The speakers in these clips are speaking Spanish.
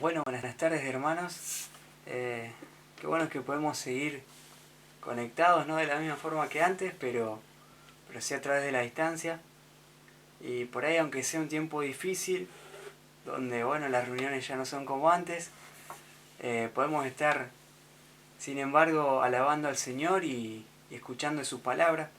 Bueno, buenas tardes hermanos. Qué bueno que podemos seguir conectados, no de la misma forma que antes, pero sí a través de la distancia. Y por ahí, aunque sea un tiempo difícil, donde bueno, las reuniones ya no son como antes, podemos estar, sin embargo, alabando al Señor y escuchando su palabra.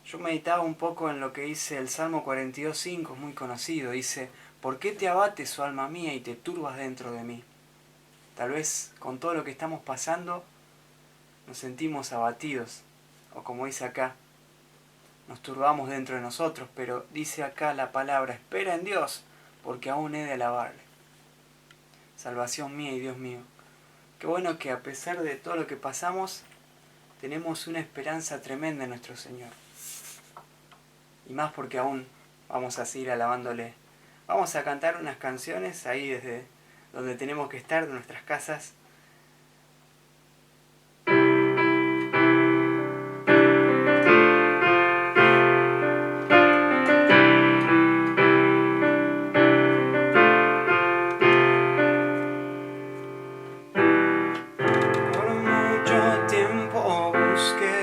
Yo meditaba un poco en lo que dice el Salmo 42:5, es muy conocido. Dice: ¿por qué te abates, oh alma mía, y te turbas dentro de mí? Tal vez con todo lo que estamos pasando nos sentimos abatidos, o como dice acá, nos turbamos dentro de nosotros, pero dice acá la palabra: espera en Dios, porque aún he de alabarle. Salvación mía y Dios mío. Qué bueno que a pesar de todo lo que pasamos, tenemos una esperanza tremenda en nuestro Señor. Y más porque aún vamos a seguir alabándole. Vamos a cantar unas canciones ahí desde donde tenemos que estar, de nuestras casas. Por mucho tiempo busqué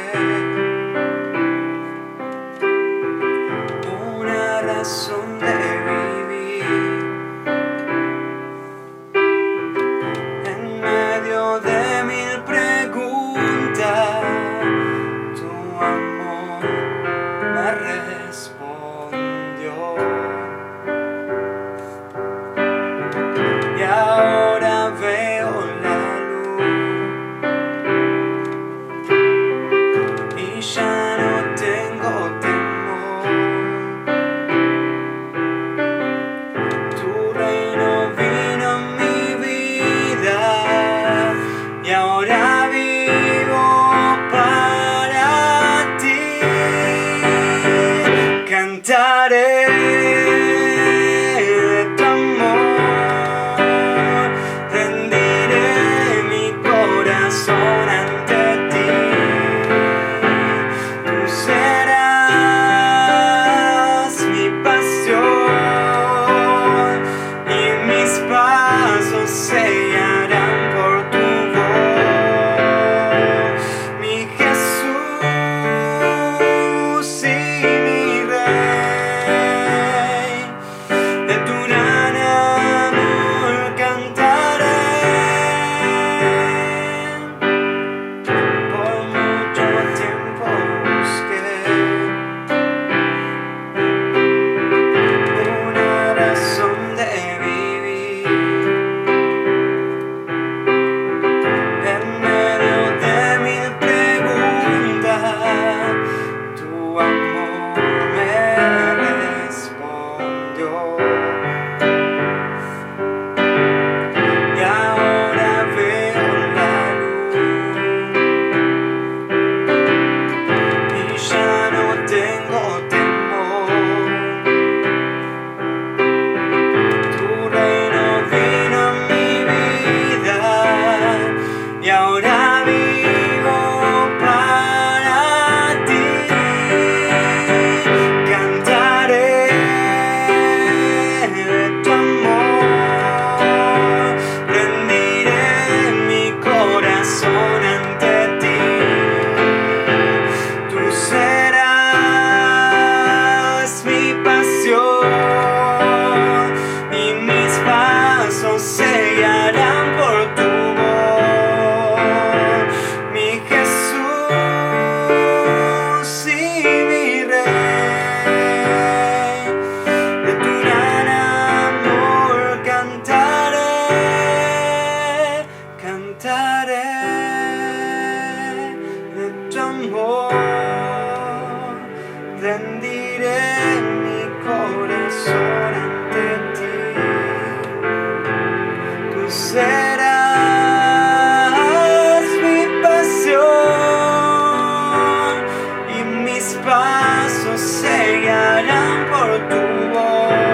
una razón de vivir en medio de mil preguntas. Tu amor me respondió y ahora veo la luz y ya no tengo temor. Tu reino vino en mi vida y ahora vivo para ti. Cantaré de tu amor, rendiré mi corazón ante ti. Tú serás mi pasión y mis pasos se guiarán por tu voz. Mi Jesús y mi Rey, de tu gran amor cantaré. Por mucho tiempo busqué una razón de vivir en medio de mil preguntas. Tu amor me respondió y ahora veo la luz y ya no tengo temor. Tu reino vino en mi vida y ahora vivo para ti. Cantaré de tu amor, rendiré mi corazón ante ti. Tú serás mi pasión y mis pasos se guiarán por tu voz. Mi Jesús y mi Rey, de tu gran amor cantaré, cantaré de tu amor, rendiré mi corazón ante ti. Tú serás mi pasión y mis pasos se guiarán por tu voz.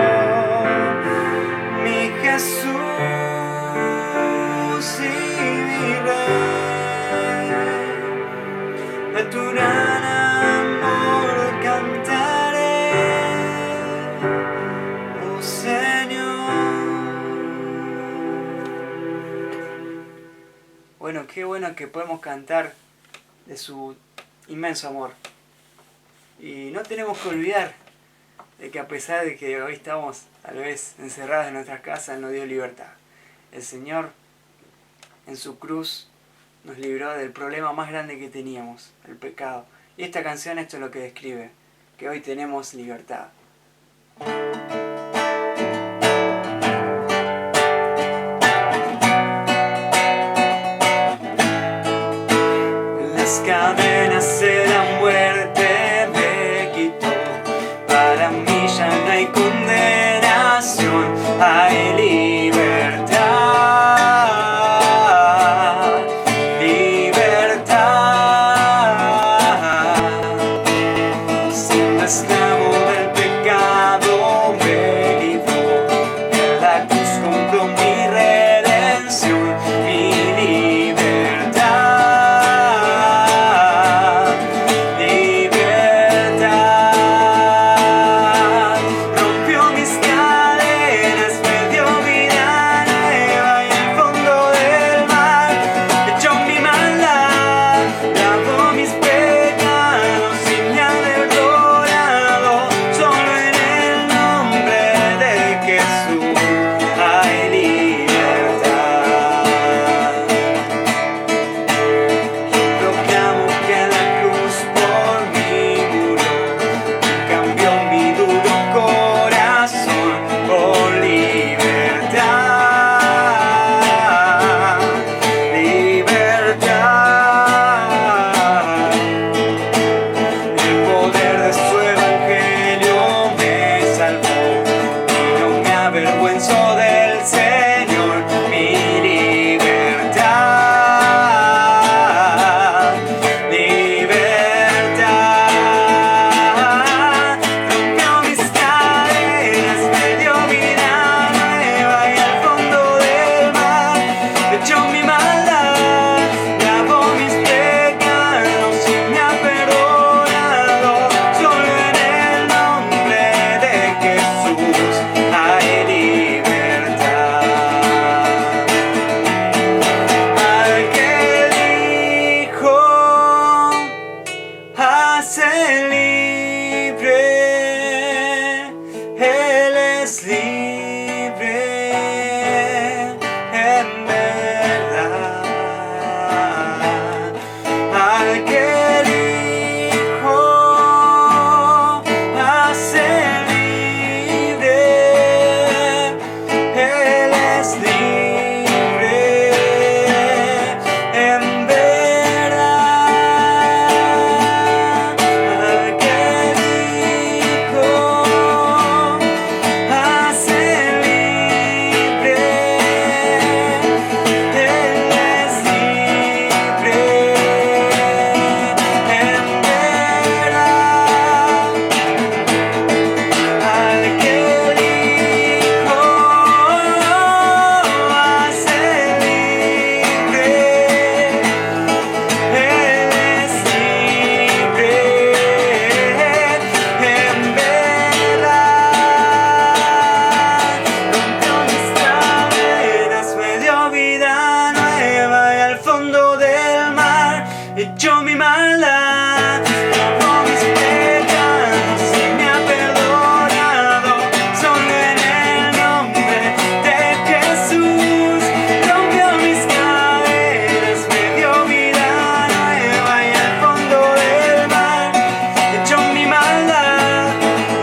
Mi Jesús y mi Rey, de tu gran amor cantaré, oh Señor. qué bueno que podemos cantar de su inmenso amor. Y no tenemos que olvidar de que a pesar de que hoy estamos tal vez encerrados en nuestras casas, nos dio libertad. El Señor en su cruz nos libró del problema más grande que teníamos, el pecado. Y esta canción esto es lo que describe, que hoy tenemos libertad. Las cadenas de la muerte me quitó, para mí ya no hay condenación, hay libertad, libertad. Siendo esclavo del pecado me libró, en la cruz compró mi redención, mi libertad, libertad. Rompió mis cadenas, me dio vida nueva y al fondo del mar echó mi maldad, lavó mis pecados y me ha perdonado. Solo en el nombre de Jesús hay libertad. Proclamo que la cruz por mí murió y cambió mi duro corazón por libertad, libertad. El poder de su evangelio me salvó y no me avergüenzo del Señor, mi libertad, libertad. Rompió mis cadenas, me dio vida nueva y al fondo del mar echó mi maldad, lavó mis pecados y me ha perdonado. Solo en el nombre de Jesús hay libertad. Al que dijo hace libre, Él es libre en verdad. Al que dijo hace libre, Él es libre en verdad. Al que dijo hace libre, Él es libre en verdad. Al que dijo hace libre, Él es libre en verdad. Rompió mis cadenas, me dio vida nueva y al fondo del mar echó mi maldad, lavó mis pecados y me ha perdonado. Solo en el nombre de Jesús rompió mis cadenas, me dio vida nueva y al fondo del mar echó mi maldad,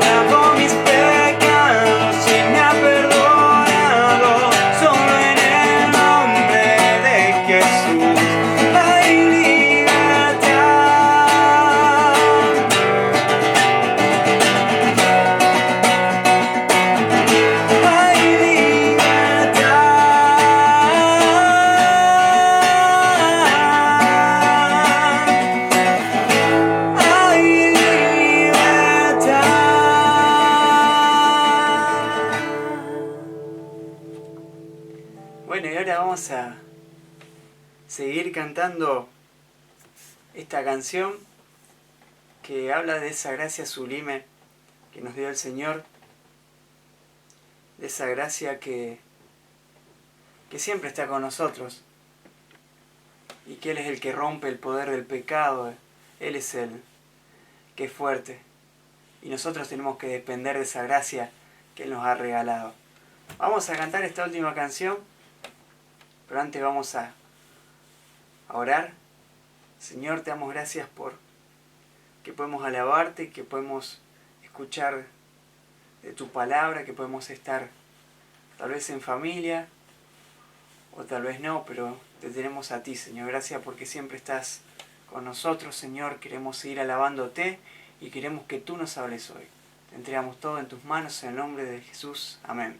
lavó mis pecados y me ha perdonado. Solo en el nombre de Jesús hay vamos a seguir cantando esta canción que habla de esa gracia sublime que nos dio el Señor, de esa gracia que siempre está con nosotros. y que Él es el que rompe el poder del pecado. Él es el que es fuerte. Y nosotros tenemos que depender de esa gracia que Él nos ha regalado. Vamos a cantar esta última canción, pero antes vamos a orar. Señor, te damos gracias por que podemos alabarte, que podemos escuchar de tu palabra, que podemos estar tal vez en familia o tal vez no, pero te tenemos a ti, Señor. Gracias porque siempre estás con nosotros, Señor. Queremos seguir alabándote y queremos que tú nos hables hoy. Te entregamos todo en tus manos en el nombre de Jesús. Amén.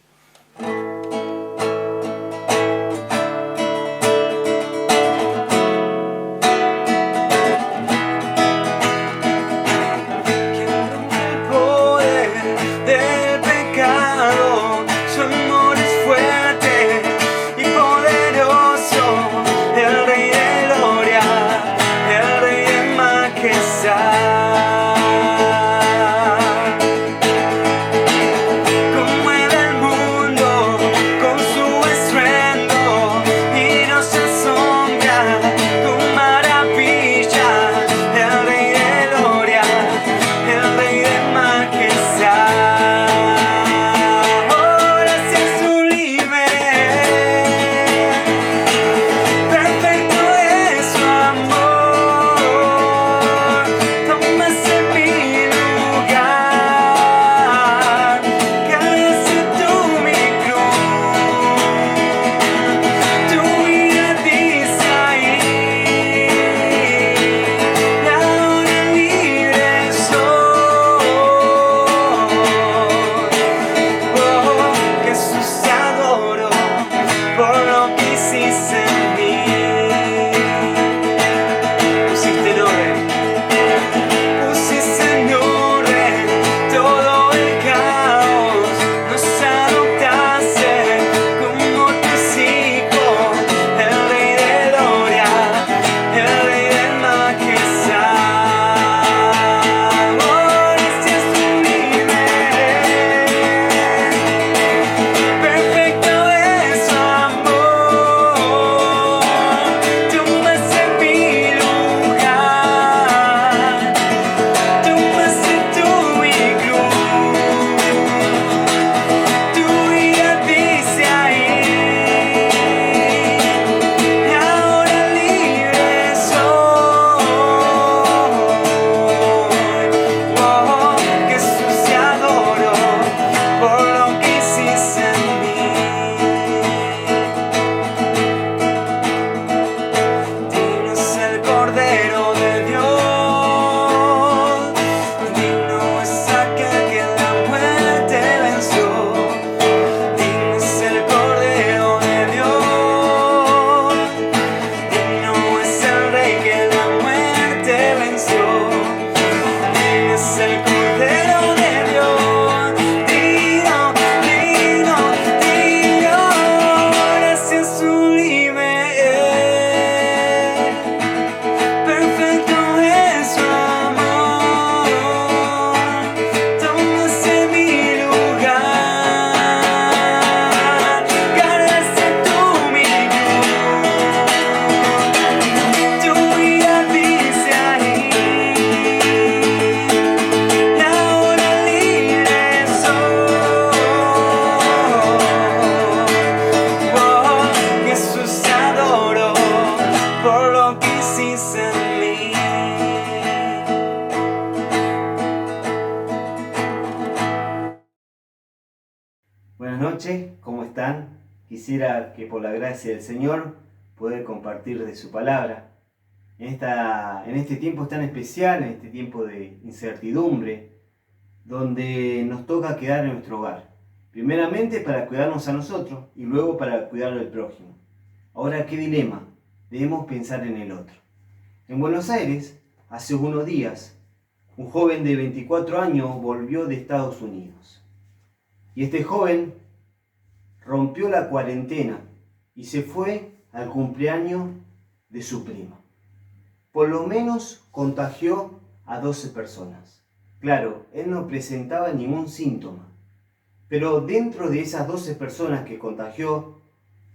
Buenas noches, ¿cómo están? Quisiera que por la gracia del Señor poder compartir de su palabra. En este tiempo tan especial, en este tiempo de incertidumbre, donde nos toca quedar en nuestro hogar. Primeramente para cuidarnos a nosotros y luego para cuidar al prójimo. Ahora, ¿qué dilema? Debemos pensar en el otro. En Buenos Aires, hace unos días, un joven de 24 años volvió de Estados Unidos. Y este joven rompió la cuarentena y se fue al cumpleaños de su primo. Por lo menos contagió a 12 personas. Claro, él no presentaba ningún síntoma, pero dentro de esas 12 personas que contagió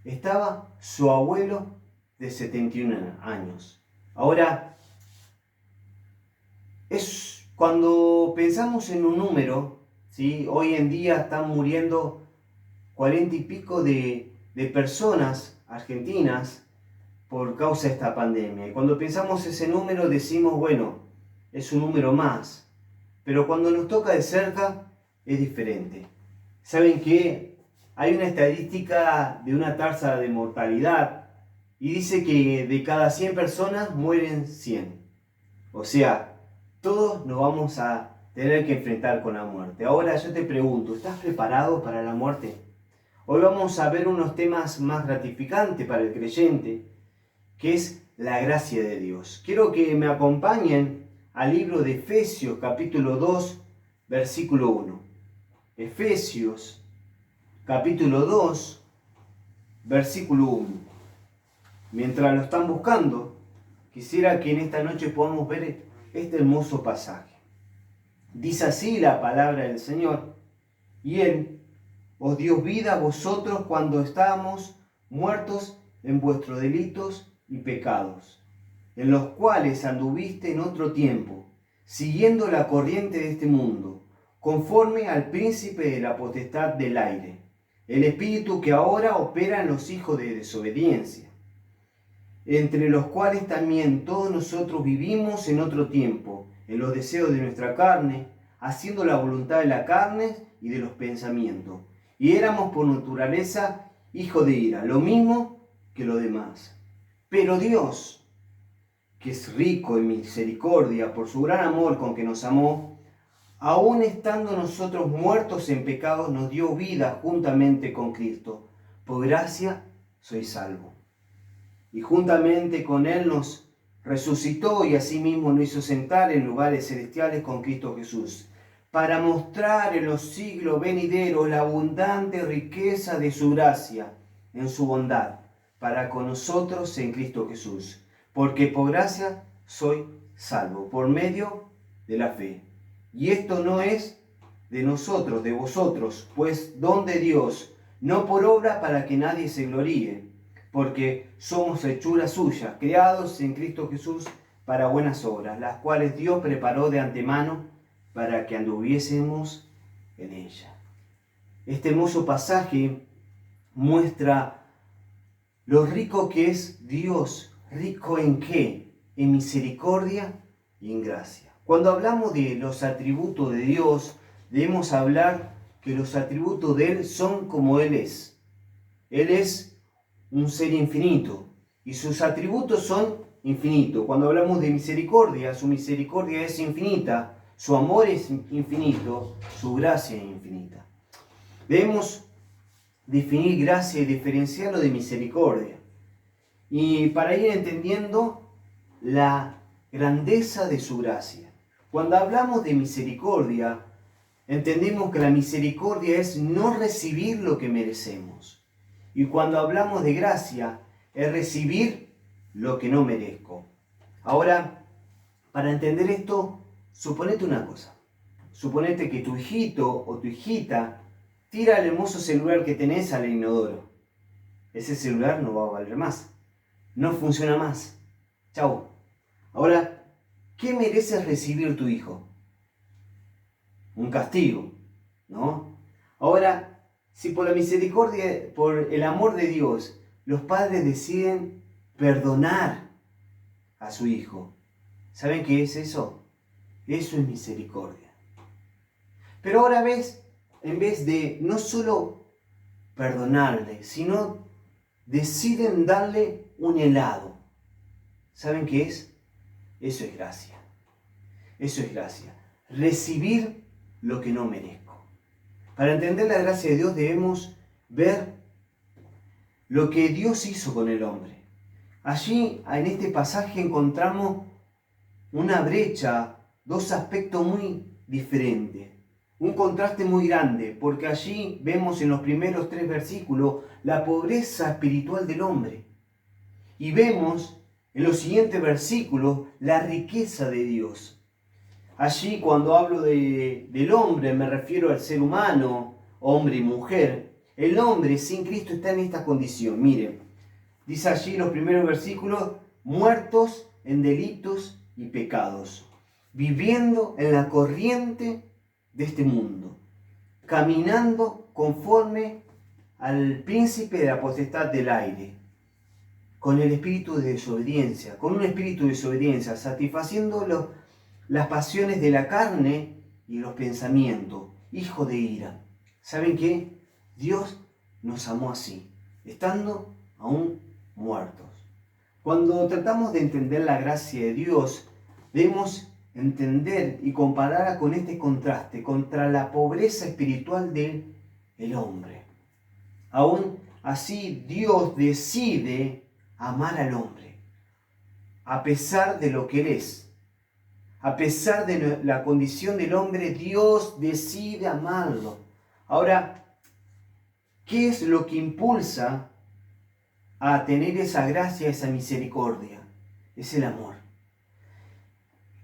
estaba su abuelo de 71 años. Ahora, es cuando pensamos en un número, ¿sí? Hoy en día están muriendo 40 y pico de personas argentinas por causa de esta pandemia. Y cuando pensamos ese número decimos, bueno, es un número más. Pero cuando nos toca de cerca es diferente. ¿Saben qué? Hay una estadística de una tasa de mortalidad y dice que de cada 100 personas mueren 100. O sea, todos nos vamos a tener que enfrentar con la muerte. Ahora yo te pregunto, ¿estás preparado para la muerte? Hoy vamos a ver unos temas más gratificantes para el creyente, que es la gracia de Dios. Quiero que me acompañen al libro de Efesios, capítulo 2, versículo 1. Efesios, capítulo 2, versículo 1. Mientras lo están buscando, quisiera que en esta noche podamos ver este hermoso pasaje. Dice así la palabra del Señor: y Él os dio vida a vosotros cuando estábamos muertos en vuestros delitos y pecados, en los cuales anduviste en otro tiempo, siguiendo la corriente de este mundo, conforme al príncipe de la potestad del aire, el espíritu que ahora opera en los hijos de desobediencia, entre los cuales también todos nosotros vivimos en otro tiempo, en los deseos de nuestra carne, haciendo la voluntad de la carne y de los pensamientos. Y éramos por naturaleza hijos de ira, lo mismo que los demás. Pero Dios, que es rico en misericordia por su gran amor con que nos amó, aun estando nosotros muertos en pecados, nos dio vida juntamente con Cristo. Por gracia sois salvos. Y juntamente con Él nos resucitó y asimismo nos hizo sentar en lugares celestiales con Cristo Jesús, para mostrar en los siglos venideros la abundante riqueza de su gracia en su bondad, para con nosotros en Cristo Jesús. Porque por gracia soy salvo, por medio de la fe. Y esto no es de nosotros, de vosotros, pues don de Dios, no por obra para que nadie se gloríe, porque somos hechura suya, creados en Cristo Jesús para buenas obras, las cuales Dios preparó de antemano para que anduviésemos en ella. Este hermoso pasaje muestra lo rico que es Dios. ¿Rico en qué? En misericordia y en gracia. Cuando hablamos de los atributos de Dios, debemos hablar que los atributos de Él son como Él es. Él es un ser infinito y sus atributos son infinitos. Cuando hablamos de misericordia, su misericordia es infinita, su amor es infinito, su gracia es infinita. Debemos definir gracia y diferenciarlo de misericordia. Y para ir entendiendo la grandeza de su gracia. Cuando hablamos de misericordia, entendemos que la misericordia es no recibir lo que merecemos. Y cuando hablamos de gracia, es recibir lo que no merezco. Ahora, para entender esto, suponete una cosa. Suponete que tu hijito o tu hijita tira el hermoso celular que tenés al inodoro. Ese celular no va a valer más. No funciona más. Chau. Ahora, ¿qué mereces recibir tu hijo? Un castigo, ¿no? Ahora, si por la misericordia, por el amor de Dios, los padres deciden perdonar a su hijo, ¿saben qué es eso? Eso es misericordia. Pero ahora ves, en vez de no solo perdonarle, sino deciden darle un helado. ¿Saben qué es? Eso es gracia. Eso es gracia. Recibir lo que no merezco. Para entender la gracia de Dios debemos ver lo que Dios hizo con el hombre. Allí, en este pasaje, encontramos una brecha, dos aspectos muy diferentes. Un contraste muy grande, porque allí vemos en los primeros 3 versículos la pobreza espiritual del hombre. Y vemos en los siguientes versículos la riqueza de Dios. Allí cuando hablo del hombre me refiero al ser humano, hombre y mujer. El hombre sin Cristo está en esta condición. Miren, Dice allí los primeros versículos, muertos en delitos y pecados, viviendo en la corriente de este mundo, caminando conforme al príncipe de la potestad del aire, con el espíritu de desobediencia, con un espíritu de desobediencia, satisfaciendo las pasiones de la carne y los pensamientos, hijo de ira. ¿Saben qué? Dios nos amó así, estando aún muertos. Cuando tratamos de entender la gracia de Dios, debemos entender y compararla con este contraste contra la pobreza espiritual del hombre. Aún así, Dios decide amar al hombre, a pesar de lo que él es. A pesar de la condición del hombre, Dios decide amarlo. Ahora, ¿qué es lo que impulsa a tener esa gracia, esa misericordia? Es el amor.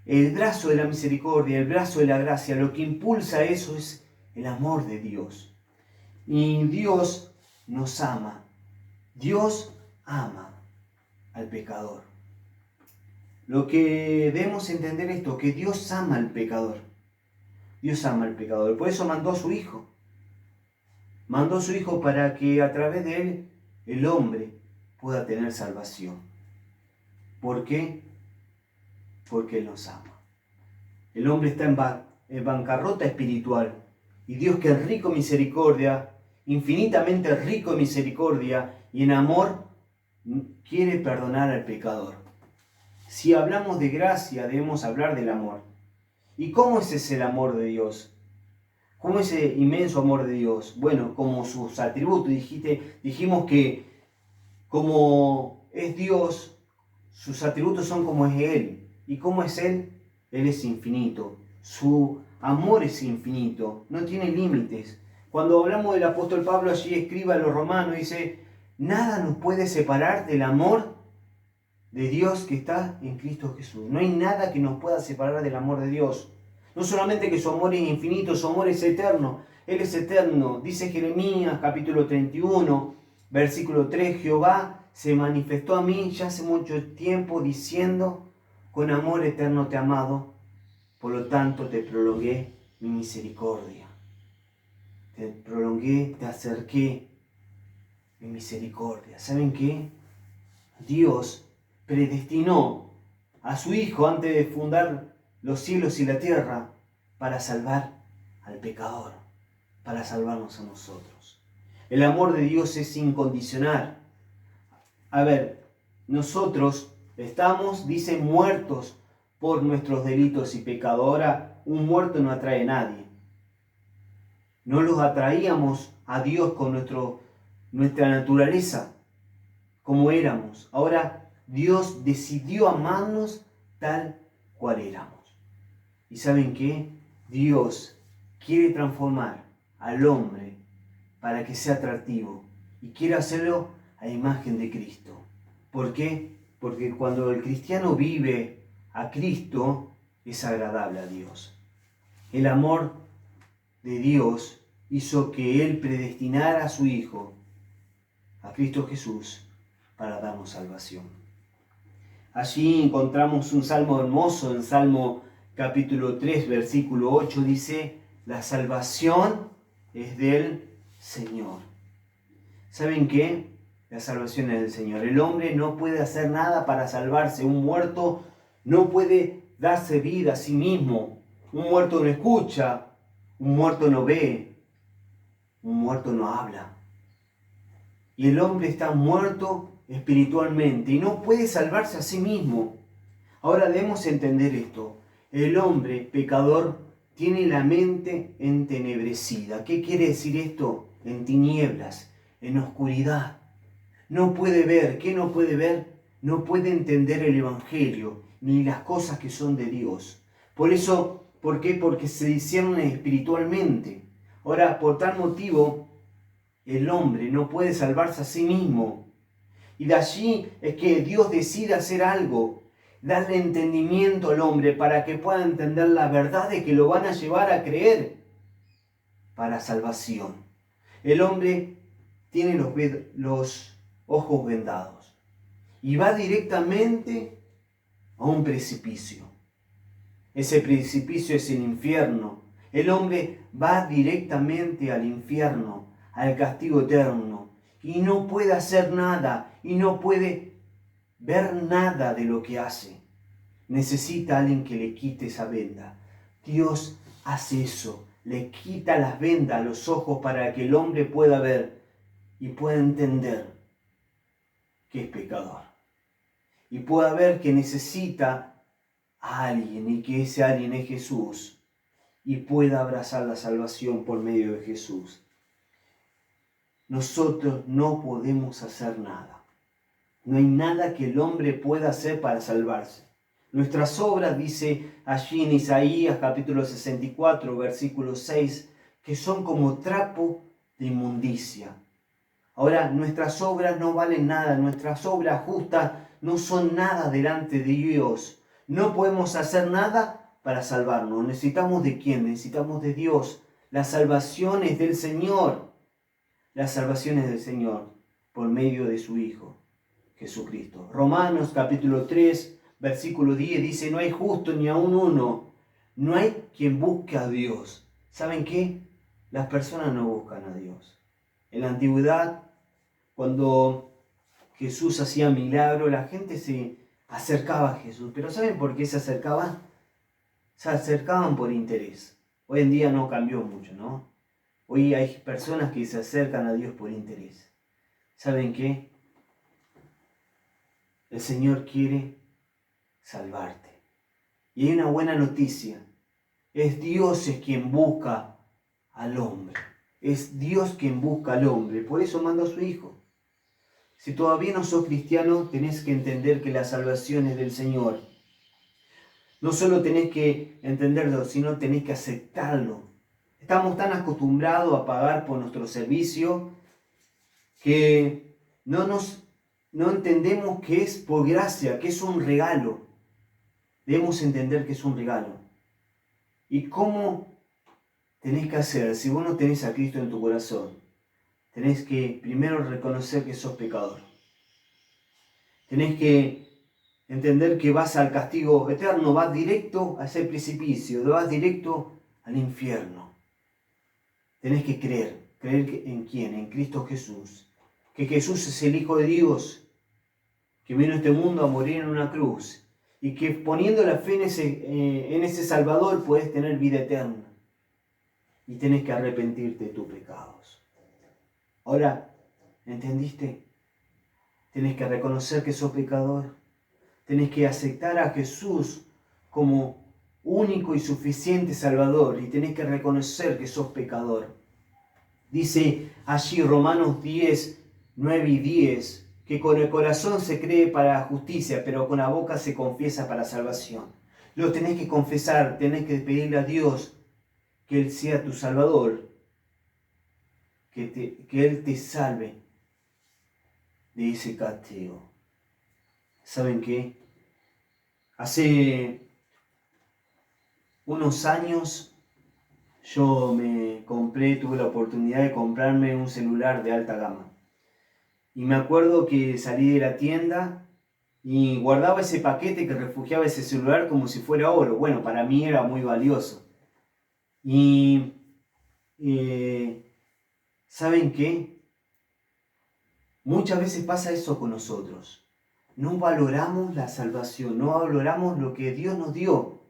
El brazo de la misericordia, el brazo de la gracia, lo que impulsa eso es el amor de Dios. Y Dios nos ama. Dios ama al pecador. Lo que debemos entender esto, que Dios ama al pecador. Dios ama al pecador. Por eso mandó a su Hijo. Mandó a su Hijo para que a través de él el hombre pueda tener salvación. ¿Por qué? Porque Él nos ama. El hombre está en bancarrota espiritual. Y Dios, que es rico en misericordia, infinitamente rico en misericordia y en amor, quiere perdonar al pecador. Si hablamos de gracia, debemos hablar del amor. ¿Y cómo es ese el amor de Dios? ¿Cómo es ese inmenso amor de Dios? Bueno, como sus atributos. Dijimos que como es Dios, sus atributos son como es Él. ¿Y cómo es Él? Él es infinito. Su amor es infinito. No tiene límites. Cuando hablamos del apóstol Pablo, allí escribe a los romanos, dice, nada nos puede separar del amor de Dios que está en Cristo Jesús. No hay nada que nos pueda separar del amor de Dios. No solamente que su amor es infinito, su amor es eterno. Él es eterno. Dice Jeremías capítulo 31, versículo 3, Jehová se manifestó a mí ya hace mucho tiempo diciendo, con amor eterno te he amado, por lo tanto te prolongué mi misericordia. Te prolongué, te acerqué mi misericordia. ¿Saben qué? Dios predestinó a su Hijo antes de fundar los cielos y la tierra para salvar al pecador, para salvarnos a nosotros. El amor de Dios es incondicional. A ver, nosotros estamos, dice, muertos por nuestros delitos y pecados. Ahora, un muerto no atrae a nadie. No los atraíamos a Dios con nuestra naturaleza, como éramos. Ahora, Dios decidió amarnos tal cual éramos. ¿Y saben qué? Dios quiere transformar al hombre para que sea atractivo y quiere hacerlo a imagen de Cristo. ¿Por qué? Porque cuando el cristiano vive a Cristo, es agradable a Dios. El amor de Dios hizo que Él predestinara a su Hijo, a Cristo Jesús, para darnos salvación. Allí encontramos un salmo hermoso, en Salmo capítulo 3, versículo 8, dice, la salvación es del Señor. ¿Saben qué? La salvación es del Señor. El hombre no puede hacer nada para salvarse. Un muerto no puede darse vida a sí mismo. Un muerto no escucha, un muerto no ve, un muerto no habla. Y el hombre está muerto espiritualmente y no puede salvarse a sí mismo. Ahora debemos entender esto. El hombre pecador tiene la mente entenebrecida. ¿Qué quiere decir esto? En tinieblas, en oscuridad. No puede ver. ¿Qué no puede ver? No puede entender el Evangelio ni las cosas que son de Dios. Por eso, ¿por qué? Porque se discierne espiritualmente. Ahora, por tal motivo, el hombre no puede salvarse a sí mismo. Y de allí es que Dios decide hacer algo, darle entendimiento al hombre para que pueda entender la verdad de que lo van a llevar a creer para salvación. El hombre tiene los ojos vendados. y va directamente a un precipicio. Ese precipicio es el infierno. El hombre va directamente al infierno, al castigo eterno, y no puede hacer nada, y no puede ver nada de lo que hace. Necesita a alguien que le quite esa venda. Dios hace eso, le quita las vendas a los ojos para que el hombre pueda ver y pueda entender que es pecador. Y pueda ver que necesita a alguien y que ese alguien es Jesús y pueda abrazar la salvación por medio de Jesús. Nosotros no podemos hacer nada. No hay nada que el hombre pueda hacer para salvarse. Nuestras obras, dice allí en Isaías capítulo 64, versículo 6, que son como trapo de inmundicia. Ahora, nuestras obras no valen nada, nuestras obras justas no son nada delante de Dios. No podemos hacer nada para salvarnos. ¿Necesitamos de quién? Necesitamos de Dios. La salvación es del Señor. La salvación es del Señor por medio de su Hijo, Jesucristo. Romanos capítulo 3, versículo 10 dice, no hay justo ni aun uno. No hay quien busque a Dios. ¿Saben qué? Las personas no buscan a Dios. En la antigüedad, cuando Jesús hacía milagros, la gente se acercaba a Jesús. ¿Pero saben por qué se acercaban? Se acercaban por interés. Hoy en día no cambió mucho, ¿no? Hoy hay personas que se acercan a Dios por interés. ¿Saben qué? El Señor quiere salvarte. Y hay una buena noticia. Es Dios quien busca al hombre. Es Dios quien busca al hombre. Por eso mandó a su Hijo. Si todavía no sos cristiano, tenés que entender que la salvación es del Señor. No solo tenés que entenderlo, sino tenés que aceptarlo. Estamos tan acostumbrados a pagar por nuestro servicio que no entendemos que es por gracia, que es un regalo. Debemos entender que es un regalo. ¿Y cómo tenés que hacer? Si vos no tenés a Cristo en tu corazón, tenés que primero reconocer que sos pecador. Tenés que entender que vas al castigo eterno, vas directo a ese precipicio, vas directo al infierno. Tenés que creer en quién, en Cristo Jesús. Que Jesús es el Hijo de Dios, que vino a este mundo a morir en una cruz. Y que poniendo la fe en ese Salvador puedes tener vida eterna. Y tenés que arrepentirte de tus pecados. Ahora, ¿entendiste? Tenés que reconocer que sos pecador. Tenés que aceptar a Jesús como único y suficiente Salvador. Y tenés que reconocer que sos pecador. Dice allí Romanos 10, 9 y 10, que con el corazón se cree para justicia, pero con la boca se confiesa para salvación. Lo tenés que confesar, tenés que pedirle a Dios que Él sea tu Salvador, que Él te salve de ese castigo. ¿Saben qué? Hace unos años tuve la oportunidad de comprarme un celular de alta gama. Y me acuerdo que salí de la tienda y guardaba ese paquete que refugiaba ese celular como si fuera oro. Bueno, para mí era muy valioso. Y ¿saben qué? Muchas veces pasa eso con nosotros. No valoramos la salvación, no valoramos lo que Dios nos dio.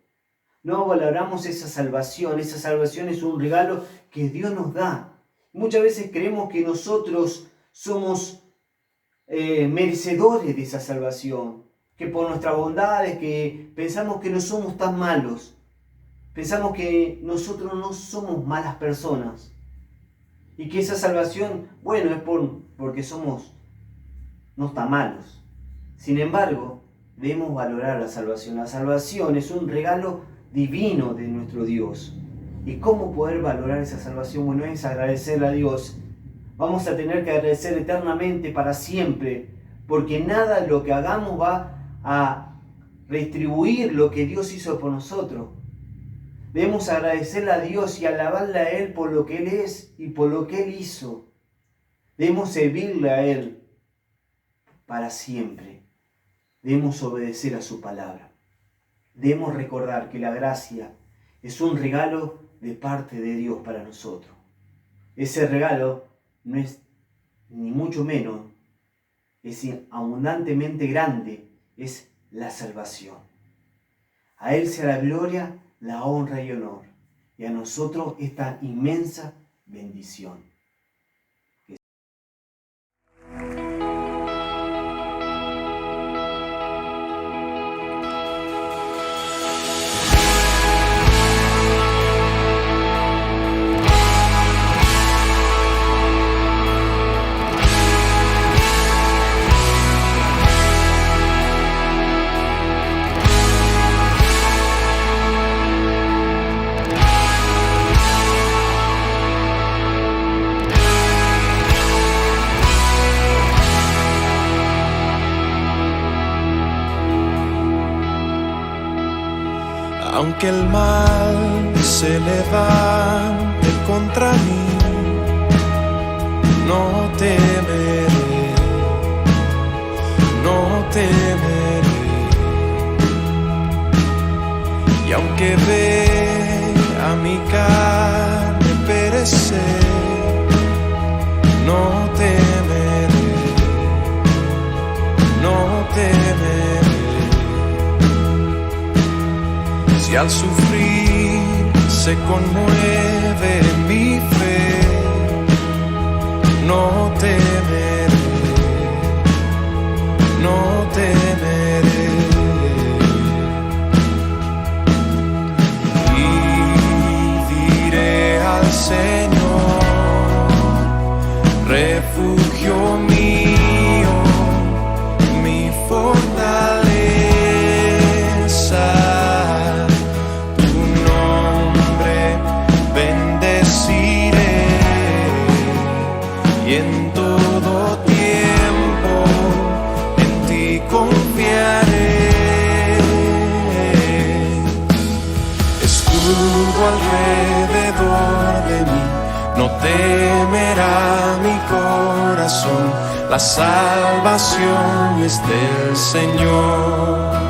No valoramos esa salvación es un regalo que Dios nos da. Muchas veces creemos que nosotros somos merecedores de esa salvación, que por nuestras bondades, que pensamos que no somos tan malos, pensamos que nosotros no somos malas personas y que esa salvación, bueno, es porque no tan malos. Sin embargo, debemos valorar la salvación. La salvación es un regalo divino de nuestro Dios. ¿Y cómo poder valorar esa salvación? Bueno, es agradecerle a Dios. Vamos a tener que agradecer eternamente para siempre, porque nada de lo que hagamos va a retribuir lo que Dios hizo por nosotros. Debemos agradecerle a Dios y alabarle a Él por lo que Él es y por lo que Él hizo. Debemos servirle a Él para siempre. debemos obedecer a su palabra. Debemos recordar que la gracia es un regalo de parte de Dios para nosotros. Ese regalo no es ni mucho menos, es abundantemente grande, es la salvación. A Él sea la gloria, la honra y honor, y a nosotros esta inmensa bendición. Aunque el mal se levante contra mí, no temeré, no temeré. Y aunque vea mi carne perecer, no temeré, no temeré. Si al sufrir se conmueve mi fe, no temeré, no temeré. Y diré al Señor, refugio mío, mi fortaleza. Y en todo tiempo en ti confiaré. Escudo alrededor de mí, no temerá mi corazón. La salvación es del Señor.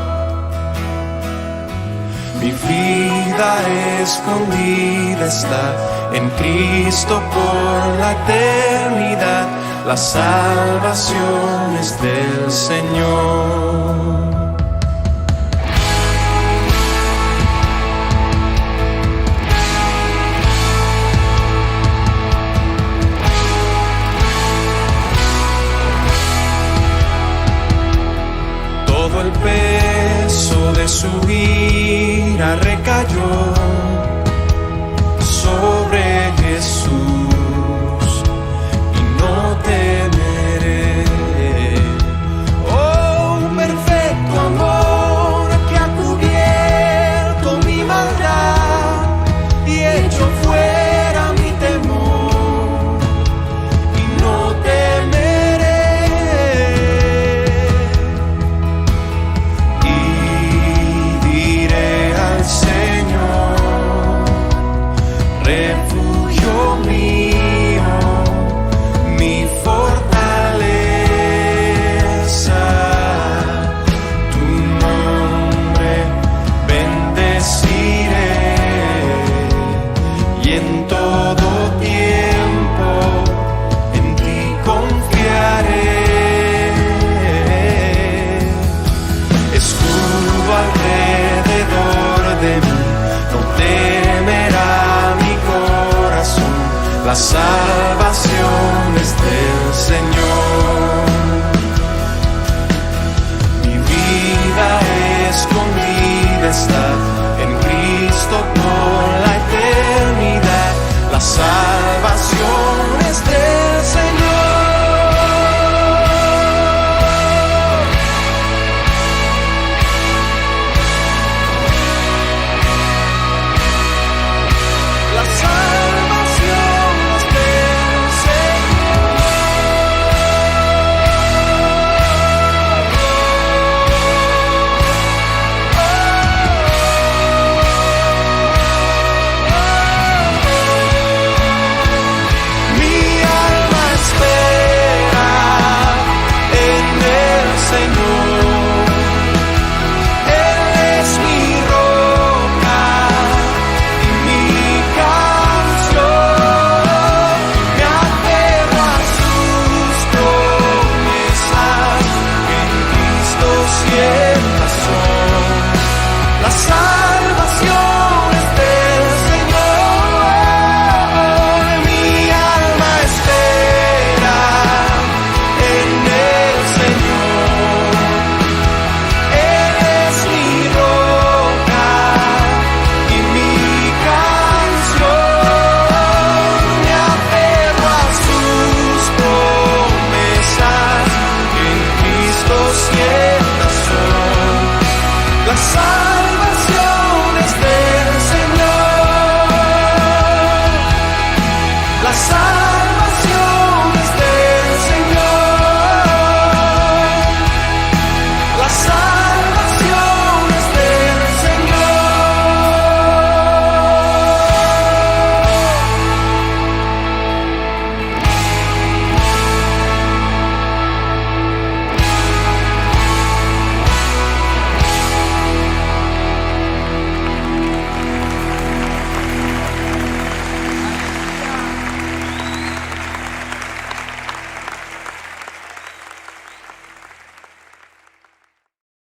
Mi vida escondida está en Cristo por la eternidad. La salvación es del Señor. Todo el peso de su ira recayó